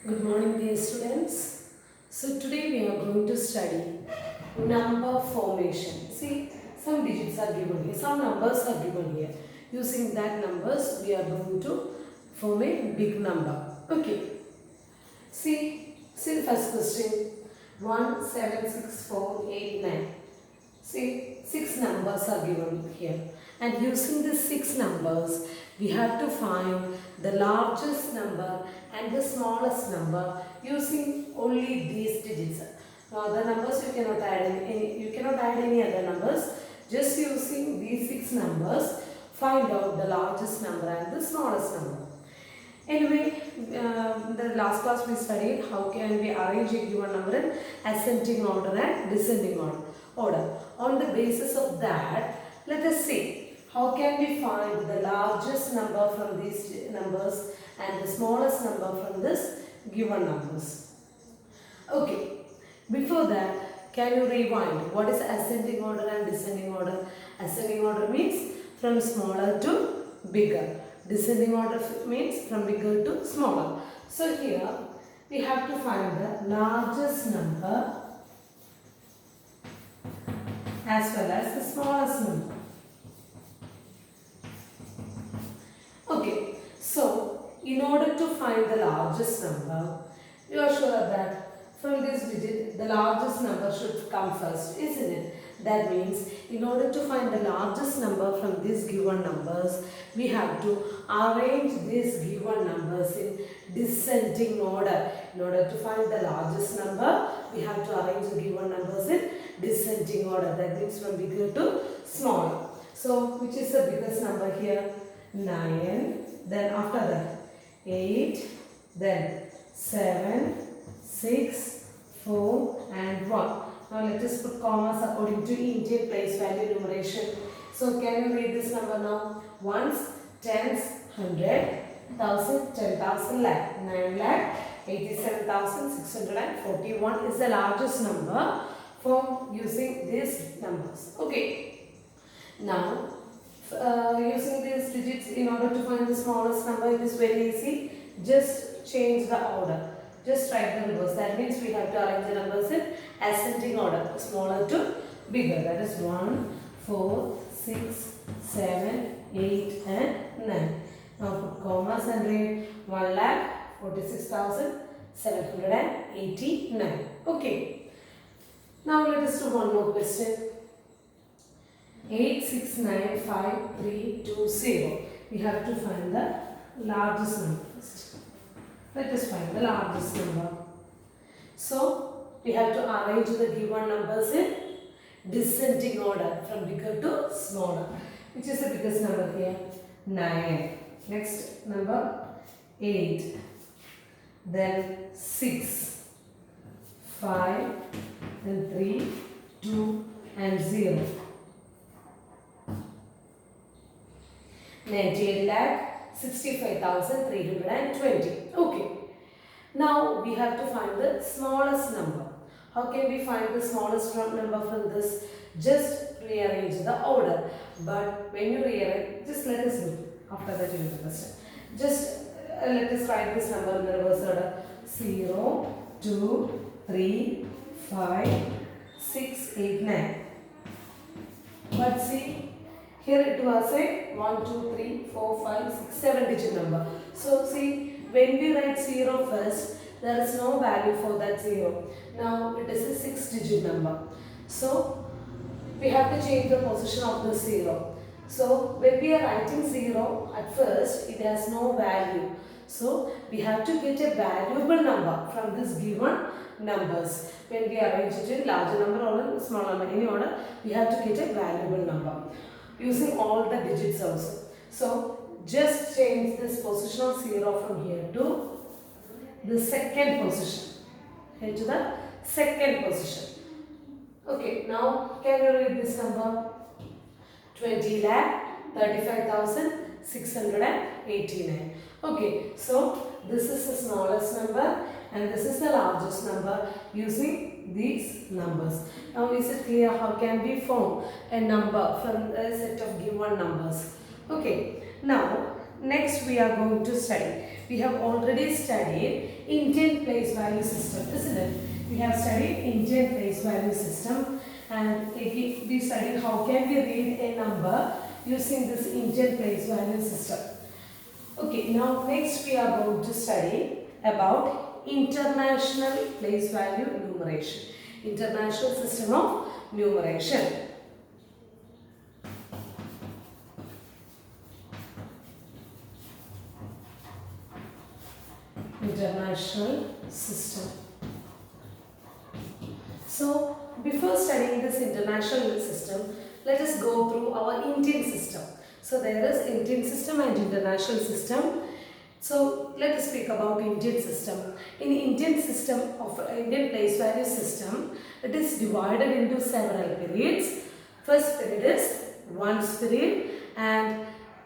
Good morning, dear students. So today we are going to study number formation. See, some digits are given here, some numbers are given here. Using that numbers, we are going to form a big number. Okay. See the first question. 1, 7, 6, 4, 8, 9. See, 6 numbers are given here. And using these 6 numbers, we have to find the largest number and the smallest number using only these digits. Now, other numbers you cannot add any other numbers. Just using these 6 numbers, find out the largest number and the smallest number. Anyway, the last class we studied how can we arrange a given number in ascending order and descending order. On the basis of that, let us see how can we find the largest number from these numbers and the smallest number from this given numbers. Okay, before that, can you rewind? What is ascending order and descending order? Ascending order means from smaller to bigger. Descending order means from bigger to smaller. So here we have to find the largest number as well as the smallest number. Okay, so in order to find the largest number, you are sure that from this digit the largest number should come first, isn't it? That means in order to find the largest number from these given numbers, we have to arrange these given numbers in descending order. In order to find the largest number, we have to arrange the given numbers in descending order. That means from bigger to smaller. So, which is the biggest number here? 9. Then after that, 8. Then 7, 6, 4 and 1. Now let us put commas according to Indian place value numeration. So can you read this number now? Ones, tens, 100, 1000, 10,000, lakh. 9 lakh, 87,641 is the largest number for using these numbers. Okay. Now using these digits in order to find the smallest number, it is very easy. Just change the order. Just write the numbers. That means we have to arrange the numbers in ascending order, smaller to bigger. That is 1, 4, 6, 7, 8 and 9. Now put commas and read 1,46,789. Okay. Now let us do one more question. 8695320. We have to find the largest number first. Let us find the largest number. So, we have to arrange the given numbers in descending order from bigger to smaller. Which is the biggest number here? 9. Next number 8. Then 6. 5. Then 3, 2 and 0. 98 lakh. 65,320. Okay. Now we have to find the smallest number. How can we find the smallest number from this? Just rearrange the order. But when you rearrange, just let us do. After that you will understand. Just let us write this number in the reverse order. 0, 2, 3, 5, 6, 8, 9. But see, here it was a 1, 2, 3, 4, 5, 6, 7 digit number. So see, when we write 0 first, there is no value for that 0. Now it is a 6 digit number. So we have to change the position of the 0. So when we are writing 0 at first, it has no value. So we have to get a valuable number from this given numbers. When we arrange it in larger number or smaller number, any order, we have to get a valuable number using all the digits also. So just change this position of 0 from here to the second position. Here to the second position. Okay, now can you read this number? 20 lakh 35,689. Okay, so this is the smallest number and this is the largest number using these numbers. Now is it clear how can we form a number from a set of given numbers? Okay, now next we are going to study. We have already studied Indian place value system, isn't it? We have studied Indian place value system, and we studied how can we read a number using this Indian place value system. Okay, now next we are going to study about international place value numeration. International system of numeration. International system. So, before studying this international system, let us go through our Indian system. So, there is Indian system and international system. So, let us speak about Indian system. In Indian system of Indian place value system, it is divided into several periods. First period is ones period, and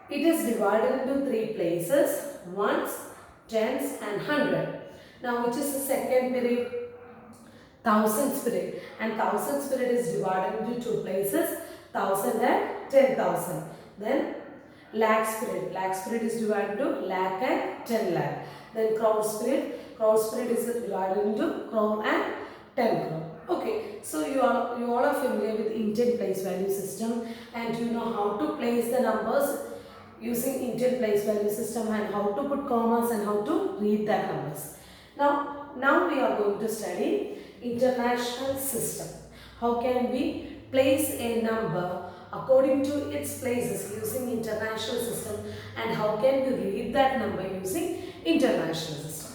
it is divided into three places: ones, tens and hundred. Now, which is the second period? Thousands period, and thousands period is divided into two places: 1000 and 10,000. Then lakhs period is divided into lakh and 10 lakh. Then crores period is divided into crore and 10 crore. Okay, so you all are familiar with Indian place value system, and you know how to place the numbers using Indian place value system, and how to put commas and how to read the numbers. Now we are going to study international system. How can we place a number according to its places using international system, and how can we read that number using international system?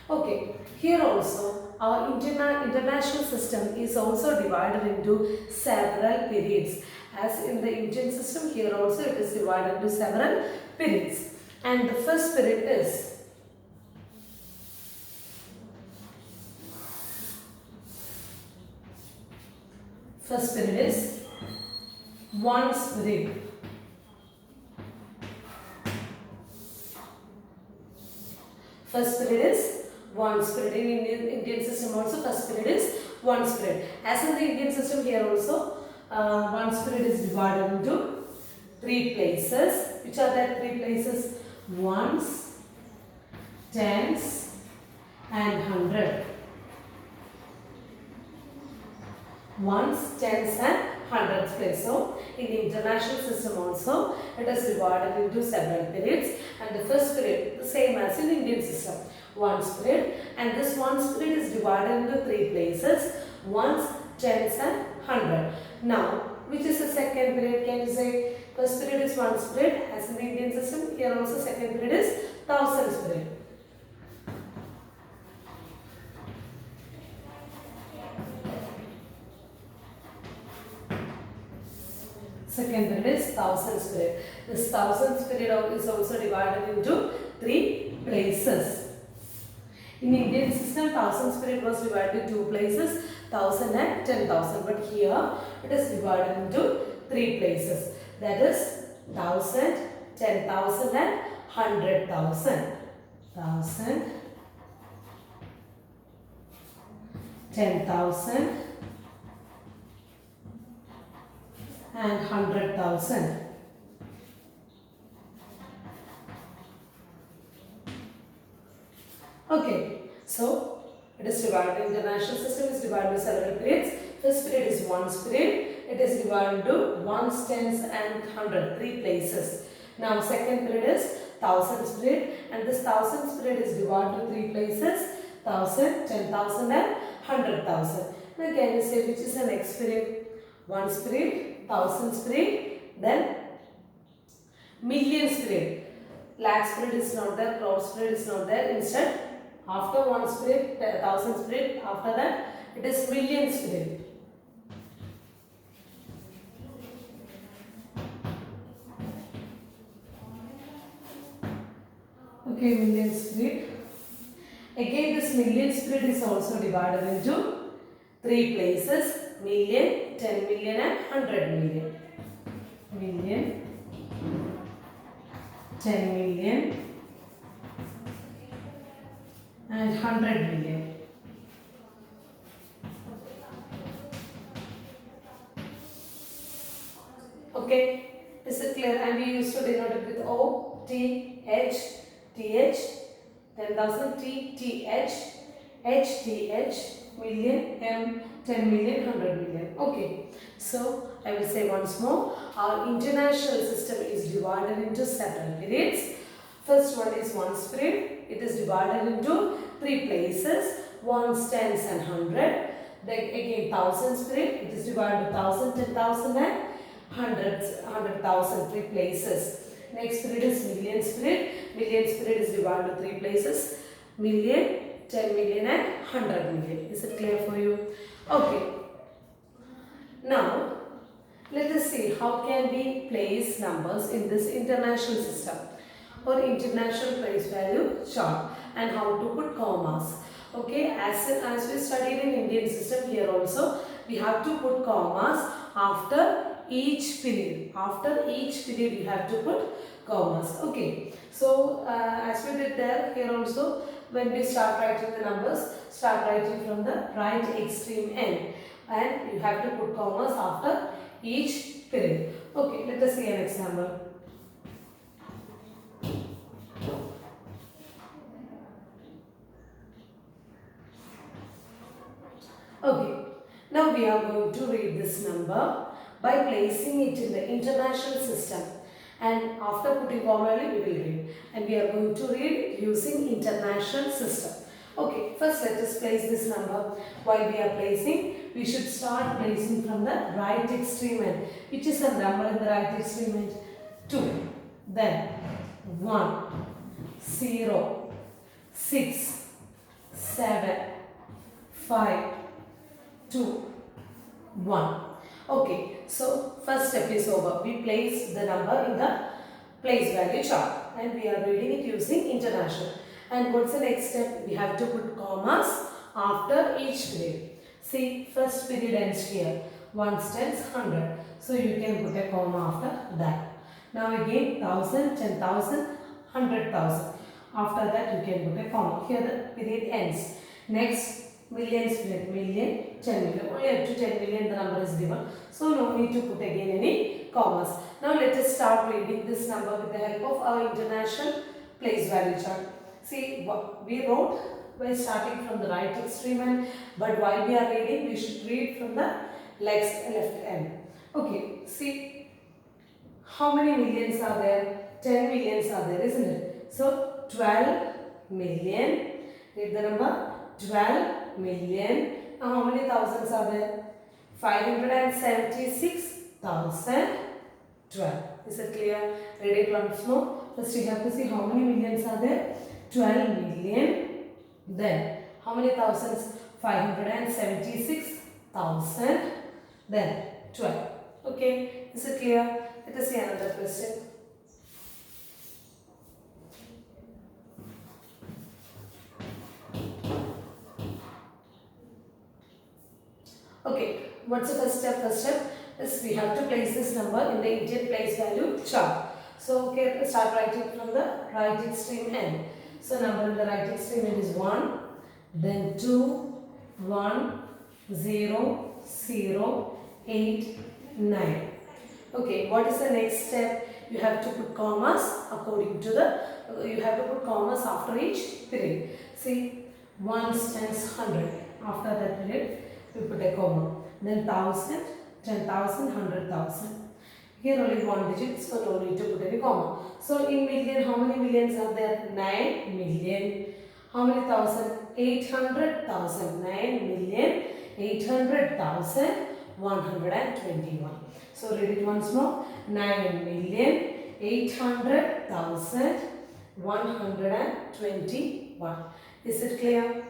Okay, here also our international system is also divided into several periods. As in the Indian system, here also it is divided into several periods. And the first period is ones period. First period is ones period. In Indian system also first period is ones period. As in the Indian system, here also ones period is divided into three places. Which are the three places? Ones, tens and hundred. Ones, tens and hundreds place. So, in the international system also, it is divided into several periods, and the first period, the same as in Indian system, ones period, and this ones period is divided into three places: ones, tens and hundred. Now, which is the second period? Can you say first period is ones period, as in the Indian system? Here also second period is thousands period. Second period is thousands period. This thousands period is also divided into three places. In Indian system, thousands period was divided into two places: 1000 and 10,000. But here it is divided into three places. That is 1000, 10,000 and 100,000. 1000, 10,000 and 100,000. Okay, so it is divided. International system is divided into several periods. First period is ones period. It is divided into ones, tens and hundred, three places. Now second period is thousands period, and this thousands period is divided into three places: 1000, 10,000 and 100,000. Now can you say which is the next period? Ones period, thousands period, then millions period. Lakhs period is not there, crores period is not there. Instead, after ones period, thousands period, after that it is millions period. Okay, millions period. Again, this millions period is also divided into three places: million, 10 million and 100 million. Million, 10 million and 100 million. Okay, is it clear? And we used to denote it with O, T, TH, 10,000 T, TH, H, TH, million, M, 10 million, 100 million. Okay. So, I will say once more, our international system is divided into several periods. First one is ones period. It is divided into 3 places, ones, tens and 100. Then again thousands period. It is divided into 1,000, 10,000 and hundreds, 100,000, 3 places. Next period is millions period. Millions period is divided into 3 places, million, 10 million and 100 million. Is it clear for you? Okay. Now, let us see how can we place numbers in this international system or international place value chart and how to put commas. Okay, as we studied in Indian system, here also we have to put commas after each period. After each period you have to put commas. Okay, so as we did there, here also when we start writing the numbers, start writing from the right extreme end and you have to put commas after each period. Okay, let us see an example. Okay, now we are going to read this number by placing it in the international system, and after putting comma we will read, and we are going to read it using international system. Okay, first let us place this number. While we are placing, we should start placing from the right extreme end. Which is the number in the right extreme end? 2, then 1, 0, 6, 7, 5, 2, 1. Okay, so first step is over. We place the number in the place value chart and we are reading it using international. And what's the next step? We have to put commas after each period. See, first period ends here. 1s, 10s, 100. So you can put a comma after that. Now again 1000, 10,000, 100,000. After that you can put a comma. Here the period ends. Next millions period, million, 10 million. Only up to 10 million the number is given. So no need to put again any commas. Now let us start reading this number with the help of our international place value chart. See, what we wrote by starting from the right extreme end, but while we are reading, we should read from the left end. Okay, see, how many millions are there? 10 millions are there, isn't it? So, 12 million, read the number, 12 million. Now, how many thousands are there? 576,012. Is it clear? Read it once more. First, you have to see how many millions are there. 12 million. Then, how many thousands? 576,000. Then, 12. Okay. Is it clear? Let us see another question. Okay. What's the first step? First step is we have to place this number in the Indian place value chart. So, okay, let's start writing from the right extreme end. So, number in the right extreme end is 1, then 2, 1, 0, 0, 8, 9. Okay, what is the next step? You have to put commas according to the, you have to put commas after each period. See, 1s, 10s, 100. After that period, we put a comma. Then 1,000, 10,000, 100,000. Here only one digit, so no need to put any comma. So in million, how many millions are there? 9 million. How many thousand? 800,000. 9,800,121. So read it once more. 9,800,121. Is it clear?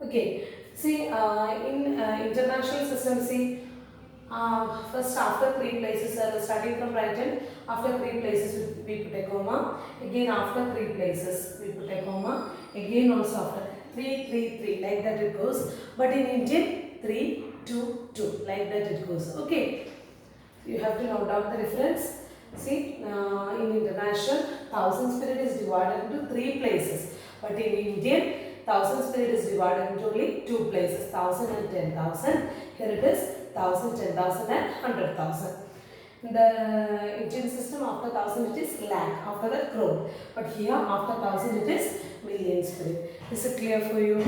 Okay. See, in international system, see, first after 3 places, starting from right hand, after 3 places we put a comma, again after 3 places we put a comma, again also after 3, 3, 3, like that it goes. But in Indian, 3, 2, 2, like that it goes. Okay, you have to note down the difference. See, in international, thousands period is divided into 3 places, but in Indian, thousands period is divided into only 2 places, 1,000 and 10,000. Here it is 1,000, 10,000 and 100,000. In the Indian system, after 1000 it is lakh, after that crore. But here, after 1000 it is millions. Is it clear for you?